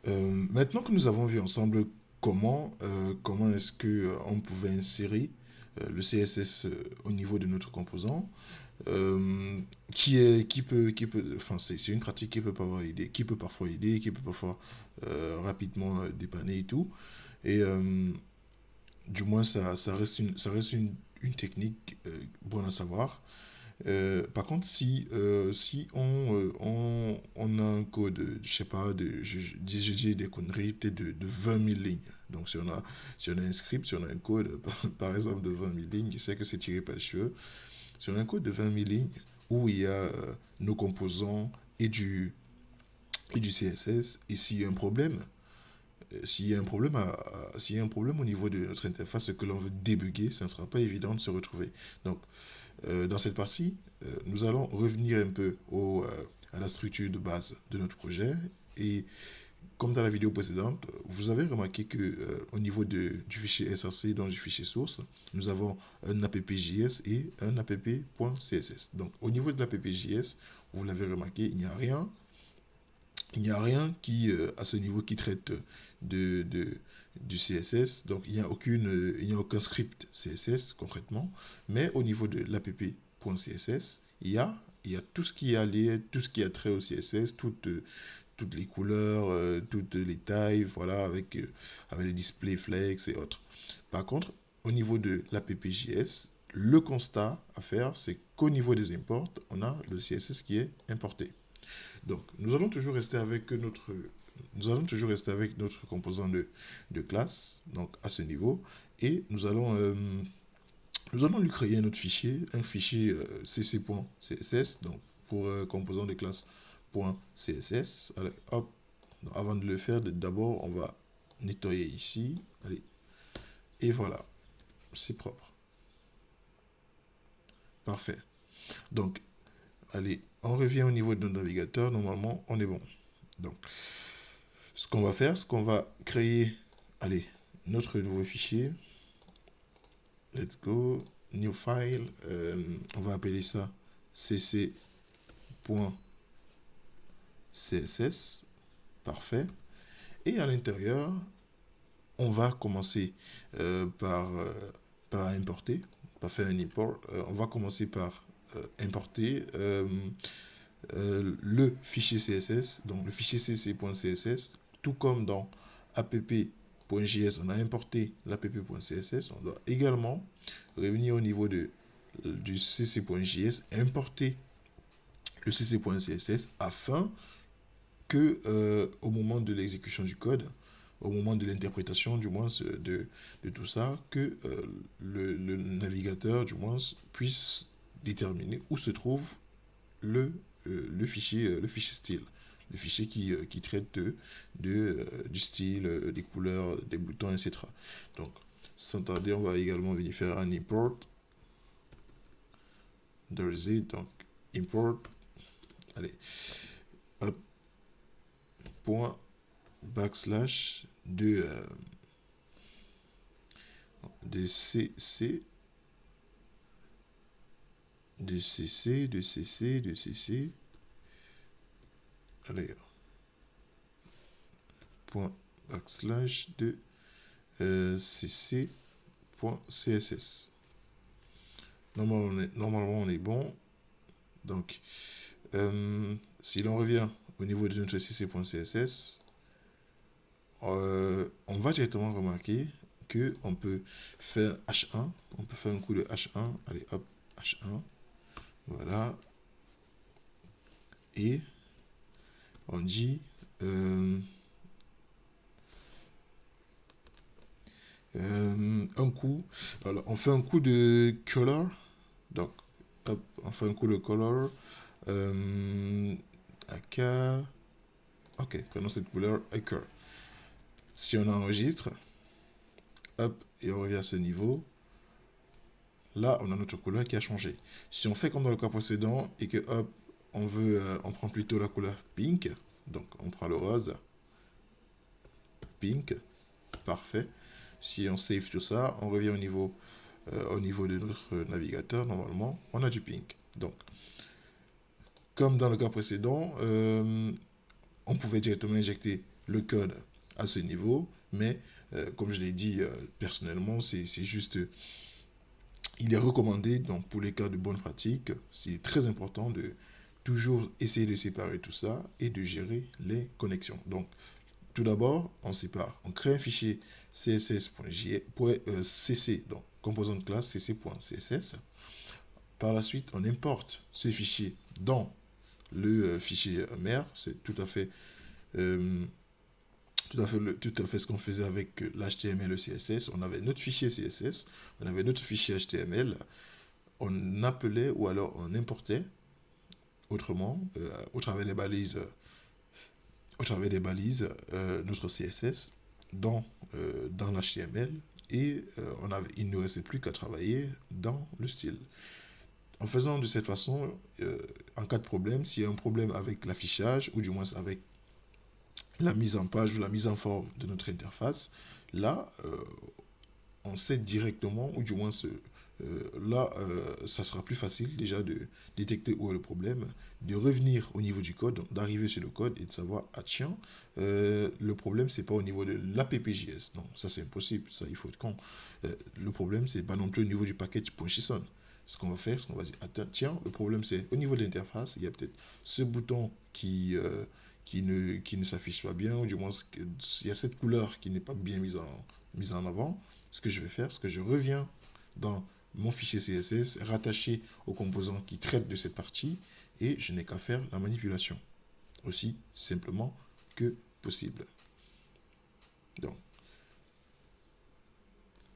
Maintenant que nous avons vu ensemble comment est-ce que on pouvait insérer le CSS au niveau de notre composant, euh, enfin c'est une pratique qui peut parfois aider, qui peut parfois rapidement dépanner et tout. Et du moins ça reste une technique bonne à savoir. Par contre, si on a un code, je sais pas, je dis des conneries, peut-être de 20 000 lignes. Donc, si on a un script, si on a un code, par exemple, de 20 000 lignes, je sais que c'est tiré par les cheveux. Si on a un code de 20 000 lignes où il y a nos composants et et du CSS, et s'il y a un problème, s'il y a un problème au niveau de notre interface que l'on veut débugger, ça ne sera pas évident de se retrouver. Donc, dans cette partie, nous allons revenir un peu à la structure de base de notre projet. Et comme dans la vidéo précédente, vous avez remarqué que au niveau du fichier src, donc du fichier source, nous avons un app.js et un app.css. Donc au niveau de l'app.js, vous l'avez remarqué, il n'y a rien qui, à ce niveau, qui traite de, de- du CSS. Donc, il n'y a aucun script CSS concrètement. Mais au niveau de l'app.css, il y a tout ce qui est allié, tout ce qui a trait au CSS, toutes les couleurs, toutes les tailles, voilà, avec les display flex et autres. Par contre, au niveau de l'app.js, le constat à faire, c'est qu'au niveau des imports, on a le CSS qui est importé. Donc, nous allons toujours rester avec notre composant de classe, donc à ce niveau, et nous allons lui créer un autre fichier, un fichier cc.css, donc pour composant de classe .css. Allez, hop, donc, avant de le faire, d'abord, on va nettoyer ici, allez, et voilà, c'est propre, parfait. Donc, allez, on revient au niveau de notre navigateur, normalement, on est bon. Donc, ce qu'on va faire, c'est qu'on va créer, allez, notre nouveau fichier. Let's go. New file. On va appeler ça cc.css. Parfait. Et à l'intérieur, on va commencer par importer, par faire un import. On va commencer par importer le fichier CSS, donc le fichier cc.css, tout comme dans app.js, on a importé l'app.css, on doit également revenir au niveau du cc.js, importer le cc.css afin que au moment de l'exécution du code, au moment de l'interprétation du moins de tout ça, que le navigateur du moins puisse déterminer où se trouve le, le fichier style, le fichier qui traite du style, des couleurs, des boutons, etc. Donc, sans tarder, on va également venir faire un import. There is it, donc import, allez, hop, point, backslash de cc, de cc, allez, point, backslash de cc.css. Normalement, on est bon. Donc, si l'on revient au niveau de notre cc.css, on va directement remarquer que on peut faire H1, on peut faire un coup de H1, allez hop, H1, voilà, et on dit un coup, alors on fait un coup de color, donc hop, on fait un coup de color, AK, ok, prenons cette couleur AK. Si on enregistre, hop, et on revient à ce niveau, là, on a notre couleur qui a changé. Si on fait comme dans le cas précédent et que, hop, on prend plutôt la couleur pink, donc on prend le rose, pink, parfait. Si on save tout ça, on revient au niveau de notre navigateur, normalement, on a du pink. Donc, comme dans le cas précédent, on pouvait directement injecter le code à ce niveau, mais comme je l'ai dit personnellement, c'est juste, il est recommandé, donc pour les cas de bonne pratique, c'est très important de toujours essayer de séparer tout ça et de gérer les connexions. Donc, tout d'abord, on sépare. On crée un fichier cc, donc composant de classe cc.css. Par la suite, on importe ce fichier dans le fichier mère. C'est euh, tout à fait ce qu'on faisait avec l'HTML et le CSS. On avait notre fichier CSS, on avait notre fichier HTML. On appelait ou alors on importait autrement, au travers des balises notre CSS dans l'HTML et il ne restait plus qu'à travailler dans le style. En faisant de cette façon, en cas de problème, s'il y a un problème avec l'affichage ou du moins avec la mise en page ou la mise en forme de notre interface, là, on sait directement, ou du moins ça sera plus facile déjà de détecter où est le problème, de revenir au niveau du code, d'arriver sur le code et de savoir, ah tiens, le problème c'est pas au niveau de l'appjs, non, ça c'est impossible, ça il faut être con. Le problème c'est pas non plus au niveau du package.json. Ce qu'on va faire, c'est qu'on va dire, attends, tiens, le problème c'est au niveau de l'interface, il y a peut-être ce bouton qui ne s'affiche pas bien, ou du moins il y a cette couleur qui n'est pas bien mise en avant. Ce que je vais faire, c'est que je reviens dans mon fichier CSS rattaché au composant qui traite de cette partie et je n'ai qu'à faire la manipulation aussi simplement que possible. Donc,